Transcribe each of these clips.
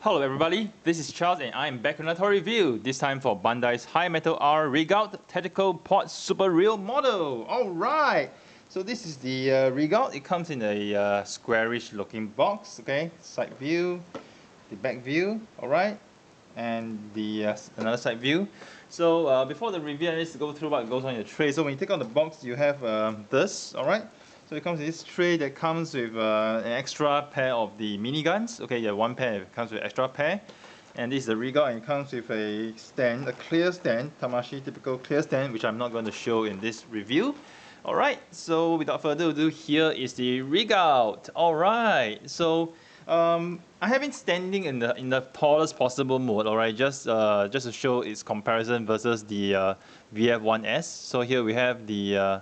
Hello everybody, this is Charles and I am back with another review, this time for Bandai's High Metal R Rig Out Tactical Pod Super Real model. Alright, so this is the Rig Out. It comes in a squarish looking box, okay, side view, the back view, alright, and the another side view. So before the review, I need to go through what goes on in the tray. So when you take out the box, you have this, alright. So it comes in this tray that comes with an extra pair of the miniguns. Okay, yeah, one pair comes with extra pair. And this is the Rig Out, and it comes with a stand, a clear stand, Tamashii typical clear stand, which I'm not going to show in this review. Alright, so without further ado, here is the Rig Out. Alright, so I have been standing in the tallest possible mode, alright, just to show its comparison versus the VF1S. So here we have the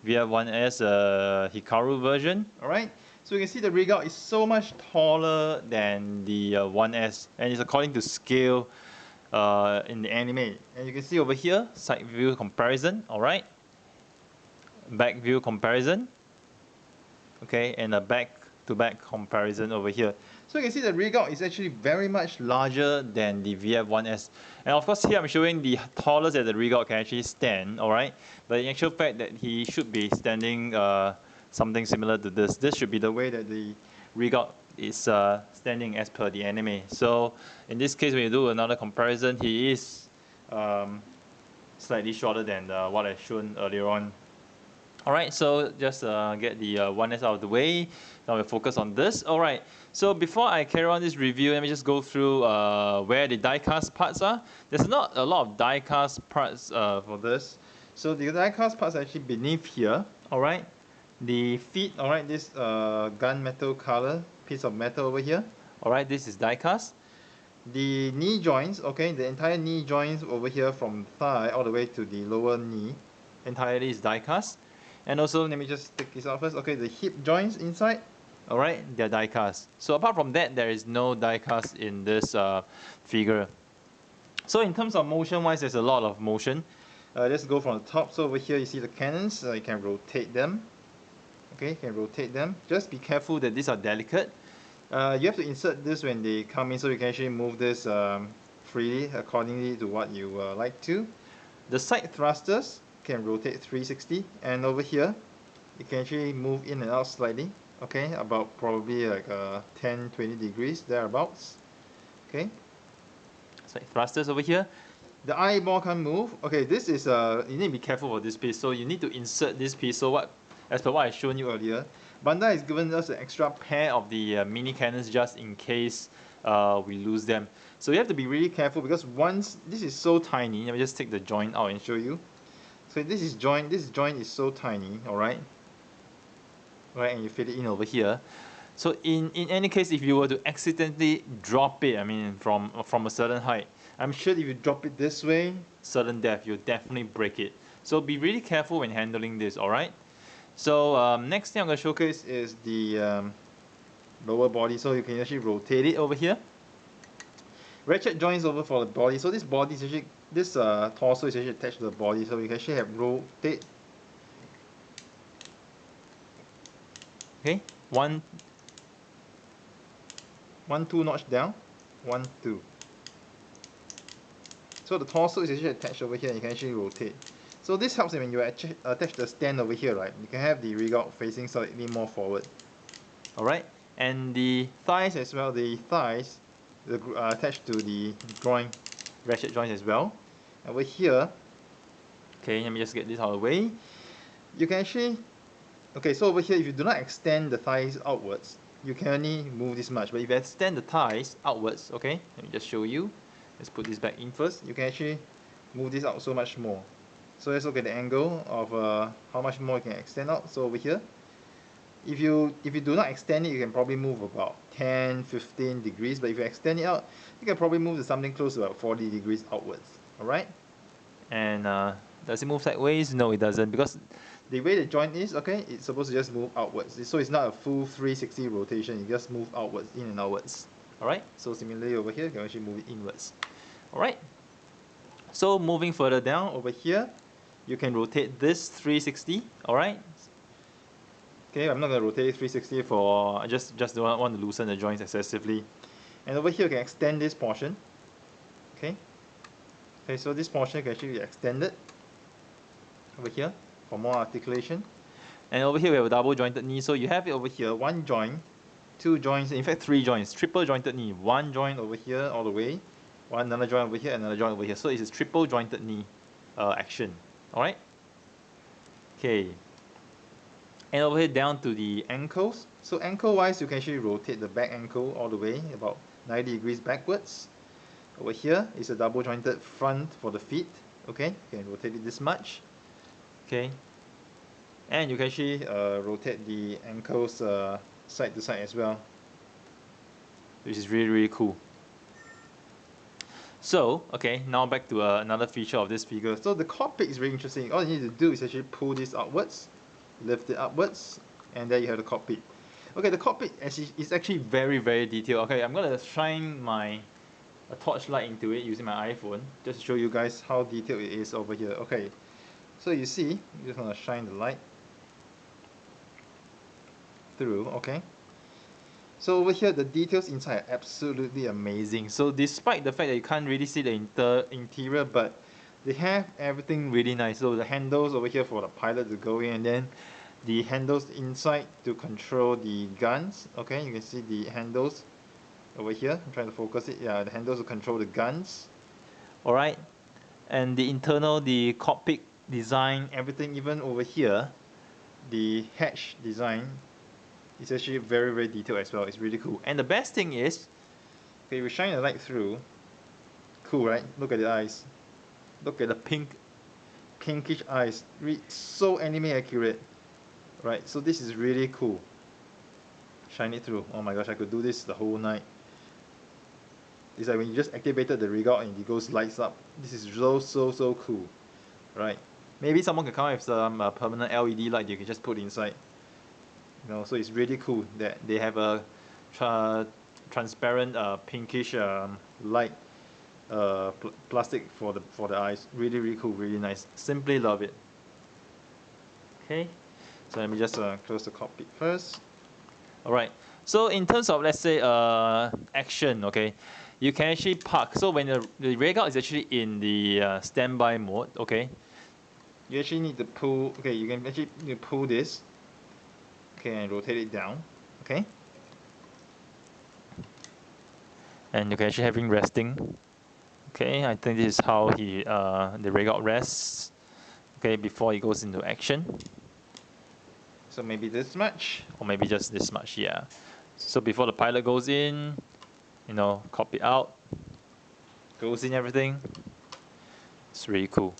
VF1S Hikaru version. Alright, so you can see the Rig Out is so much taller than the 1S, and it's according to scale in the anime. And you can see over here, side view comparison, alright, back view comparison, okay, and a back to back comparison over here. So you can see the Rig Out is actually very much larger than the VF1S. And of course here I'm showing the tallest that the Rig Out can actually stand, alright? But in actual fact that he should be standing something similar to this. This should be the way that the Rig Out is standing as per the anime. So in this case, when you do another comparison, he is slightly shorter than what I've shown earlier on. Alright, so just get the 1S out of the way. Now we'll focus on this. Alright, so before I carry on this review, let me just go through where the die-cast parts are. There's not a lot of die-cast parts for this. So the die-cast parts are actually beneath here. Alright, the feet, alright, this gunmetal color piece of metal over here. Alright, this is die-cast. The knee joints, okay, the entire knee joints over here from thigh all the way to the lower knee, entirely is die-cast. And also, let me just take this out first. Okay, the hip joints inside, alright, they're die-cast. So apart from that, there is no die-cast in this figure. So in terms of motion-wise, there's a lot of motion. Let's go from the top. So over here, you see the cannons. You can rotate them. Okay, you can rotate them. Just be careful that these are delicate. You have to insert this when they come in, so you can actually move this freely accordingly to what you like to. The side thrusters can rotate 360, and over here you can actually move in and out slightly, okay, about probably like 10-20 degrees thereabouts. Okay, so thrusters over here. The eyeball can move. Okay, this is you need to be careful for this piece, so you need to insert this piece. So what, as per what I shown you earlier, Bandai has given us an extra pair of the mini cannons just in case we lose them. So you have to be really careful, because once this is so tiny, let me just take the joint out and show you. So this joint is so tiny, alright? Right, and you fit it in over here. So in any case, if you were to accidentally drop it, I mean from a certain height, I'm sure if you drop it this way, sudden death, you'll definitely break it. So be really careful when handling this, alright? So next thing I'm going to showcase is the lower body. So you can actually rotate it over here. Ratchet joints over for the body. So this body is actually, this torso is actually attached to the body, so you can actually have rotate. Okay, one, 2 notch down, 1, 2. So the torso is actually attached over here, and you can actually rotate. So this helps when you attach the stand over here, right? You can have the Rig Out facing slightly more forward. Alright, and the thighs as well, the thighs attached to the groin ratchet joints as well. Over here, okay, let me just get this out of the way. You can actually, okay, so over here, if you do not extend the thighs outwards, you can only move this much. But if you extend the thighs outwards, okay, let me just show you. Let's put this back in first. You can actually move this out so much more. So let's look at the angle of how much more you can extend out. So over here, if you do not extend it, you can probably move about 10-15 degrees. But if you extend it out, you can probably move to something close to about 40 degrees outwards. Alright? And does it move sideways? No, it doesn't, because the way the joint is, okay, it's supposed to just move outwards. So it's not a full 360 rotation, you just move outwards, in and outwards. Alright? So similarly over here, you can actually move it inwards. Alright? So moving further down over here, you can rotate this 360, alright? Okay, I'm not going to rotate it 360 for, I just don't want to loosen the joints excessively. And over here, you can extend this portion. Okay. Okay, so this portion can actually be extended over here for more articulation. And over here we have a double jointed knee. So you have it over here, one joint, two joints, in fact 3 joints, triple jointed knee. One joint over here all the way, one another joint over here, another joint over here. So it's a triple jointed knee action. Alright? Okay. And over here down to the ankles. So ankle wise, you can actually rotate the back ankle all the way about 90 degrees backwards. Over here is a double jointed front for the feet. Okay, you can rotate it this much. Okay. And you can actually rotate the ankles side to side as well, which is really, really cool. So, okay, now back to another feature of this figure. So the cockpit is very interesting. All you need to do is actually pull this outwards, lift it upwards, and there you have the cockpit. Okay, the cockpit is actually very, very detailed. Okay, I'm going to shine a torchlight into it using my iPhone, just to show you guys how detailed it is over here. Okay, so you see, I'm just going to shine the light through. Okay, so over here the details inside are absolutely amazing. So despite the fact that you can't really see the interior, but they have everything really nice. So the handles over here for the pilot to go in, and then the handles inside to control the guns. Okay, you can see the handles over here. I'm trying to focus it. Yeah, the handles to control the guns. Alright, and the cockpit design, everything, even over here, the hatch design, it's actually very, very detailed as well. It's really cool. And the best thing is, okay, we shine the light through. Cool, right? Look at the eyes. Look at the pinkish eyes. So anime accurate. Right, so this is really cool. Shine it through. Oh my gosh, I could do this the whole night. It's like when you just activated the rig out and it goes lights up. This is so cool. Right. Maybe someone can come up with some permanent LED light you can just put inside. You know, so it's really cool that they have a transparent pinkish light plastic for the eyes. Really, really cool, really nice. Simply love it. Okay, so let me just close the cockpit first. All right. So in terms of, let's say, action, okay, you can actually park. So when the rig out is actually in the standby mode, okay, you actually need to pull. Okay, you can actually pull this. Okay, and rotate it down. Okay, and you can actually have him resting. Okay, I think this is how the rig out rests. Okay, before he goes into action. So maybe this much, or maybe just this much. Yeah. So before the pilot goes in, you know, copy out, goes in everything. It's really cool.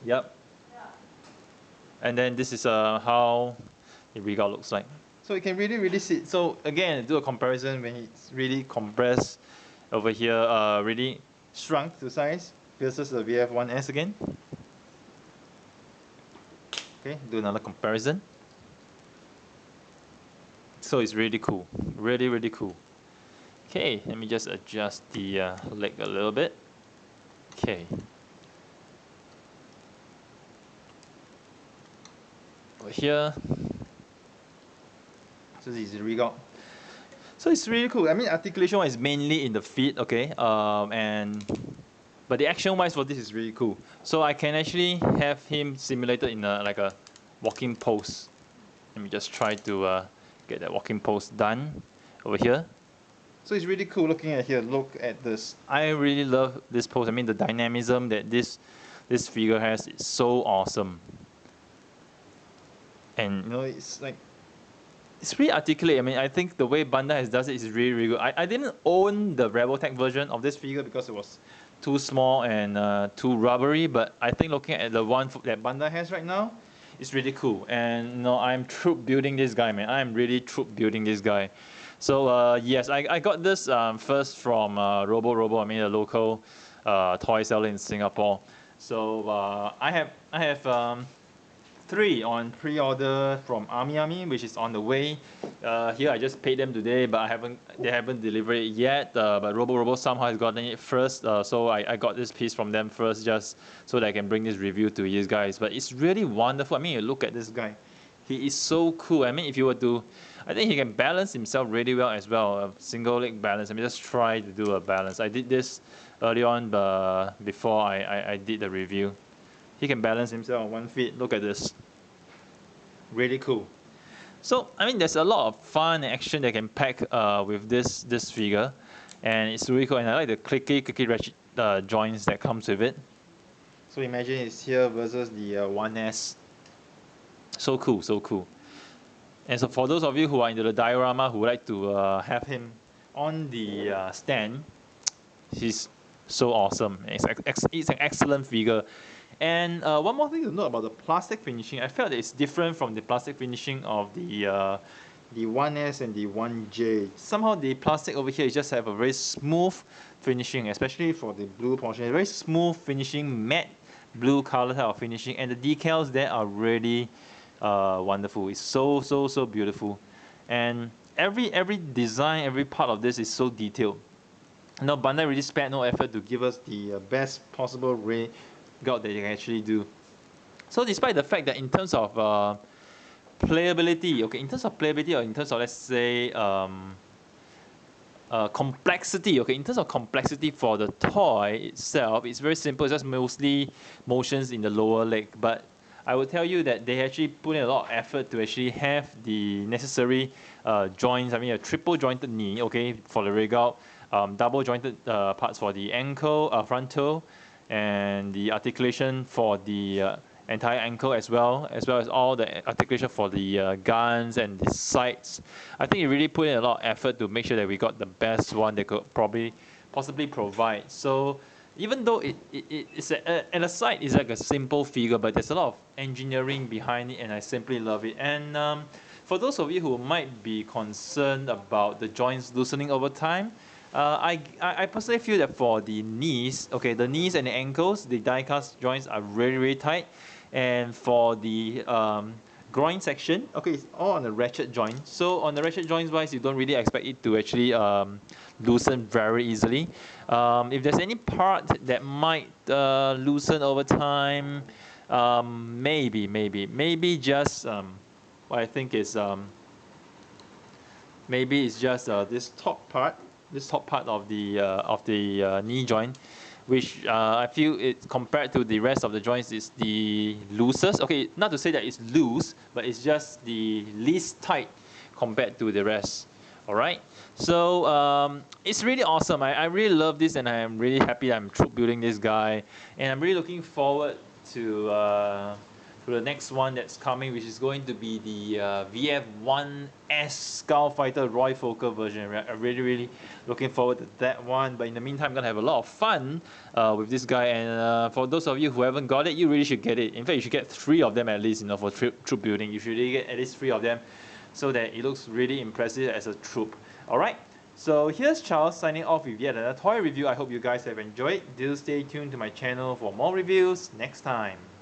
Yep. Yeah. And then this is how the rig out looks like. So you can really see. So again, do a comparison when it's really compressed over here, really shrunk to size versus the VF1S again. Okay, do another comparison. So it's really cool, really cool. Okay, let me just adjust the leg a little bit. Okay. Over here. So this is the rig out. So it's really cool. I mean, articulation is mainly in the feet, okay, but the action wise for this is really cool. So I can actually have him simulated in like a walking pose. Let me just try to get that walking pose done over here. So it's really cool looking at here. Look at this. I really love this pose. I mean, the dynamism that this figure has is so awesome. And you know, it's like, it's really articulate. I mean, I think the way Bandai has does it is really good. I didn't own the Rebel Tech version of this figure because it was too small and too rubbery, but I think looking at the one that Bandai has right now, it's really cool. And you know, I'm troop building this guy, man. I'm really troop building this guy. So yes, I got this first from Robo. I mean, a local toy seller in Singapore. So I have 3 on pre-order from Ami, which is on the way. Here I just paid them today, but they haven't delivered it yet. But Robo somehow has gotten it first, so I got this piece from them first, just so that I can bring this review to you guys. But it's really wonderful. I mean, you look at this guy. He is so cool. I mean, if you were to I think he can balance himself really well as well. A single leg balance. I mean, just try to do a balance. I did this early on before I did the review. He can balance himself on one feet. Look at this. Really cool. So, I mean, there's a lot of fun and action that can pack with this figure. And it's really cool. And I like the clicky ratchet joints that comes with it. So imagine it's here versus the 1S. So cool, so cool. And so for those of you who are into the diorama who would like to have him on the stand, he's so awesome. It's an excellent figure. And one more thing to note about the plastic finishing, I felt that it's different from the plastic finishing of the 1S and the 1J. Somehow the plastic over here just have a very smooth finishing, especially for the blue portion. Very smooth finishing, matte blue color type of finishing, and the decals there are really wonderful. It's so beautiful, and every design, every part of this is so detailed. Now Bandai really spared no effort to give us the best possible ray guard that you can actually do. So despite the fact that in terms of playability, okay, in terms of playability or in terms of, let's say, complexity, okay, in terms of complexity for the toy itself, it's very simple. It's just mostly motions in the lower leg. But I will tell you that they actually put in a lot of effort to actually have the necessary joints. I mean, a triple jointed knee, okay, for the rig out, double jointed parts for the ankle, front toe, and the articulation for the entire ankle as well as all the articulation for the guns and the sights. I think it really put in a lot of effort to make sure that we got the best one they could possibly provide. So even though it's at a side it's like a simple figure, but there's a lot of engineering behind it, and I simply love it. And for those of you who might be concerned about the joints loosening over time, I personally feel that for the knees, okay, the knees and the ankles, the die-cast joints are really tight. And for the groin section, okay, it's all on the ratchet joint. So on the ratchet joints wise, you don't really expect it to actually loosen very easily. If there's any part that might loosen over time, maybe just what I think is maybe it's just this top part of the knee joint, which I feel it compared to the rest of the joints is the loosest. Okay, not to say that it's loose, but it's just the least tight compared to the rest. All right, so it's really awesome. I really love this, and I am really happy that I'm troop building this guy, and I'm really looking forward to the next one that's coming, which is going to be the VF-1S Skullfighter Roy Fokker version. I'm really looking forward to that one. But in the meantime, I'm gonna have a lot of fun with this guy. And for those of you who haven't got it, you really should get it. In fact, you should get 3 of them at least. You know, for troop building, you should really get at least 3 of them, so that it looks really impressive as a troop. All right. So here's Charles signing off with yet another toy review. I hope you guys have enjoyed. Do stay tuned to my channel for more reviews next time.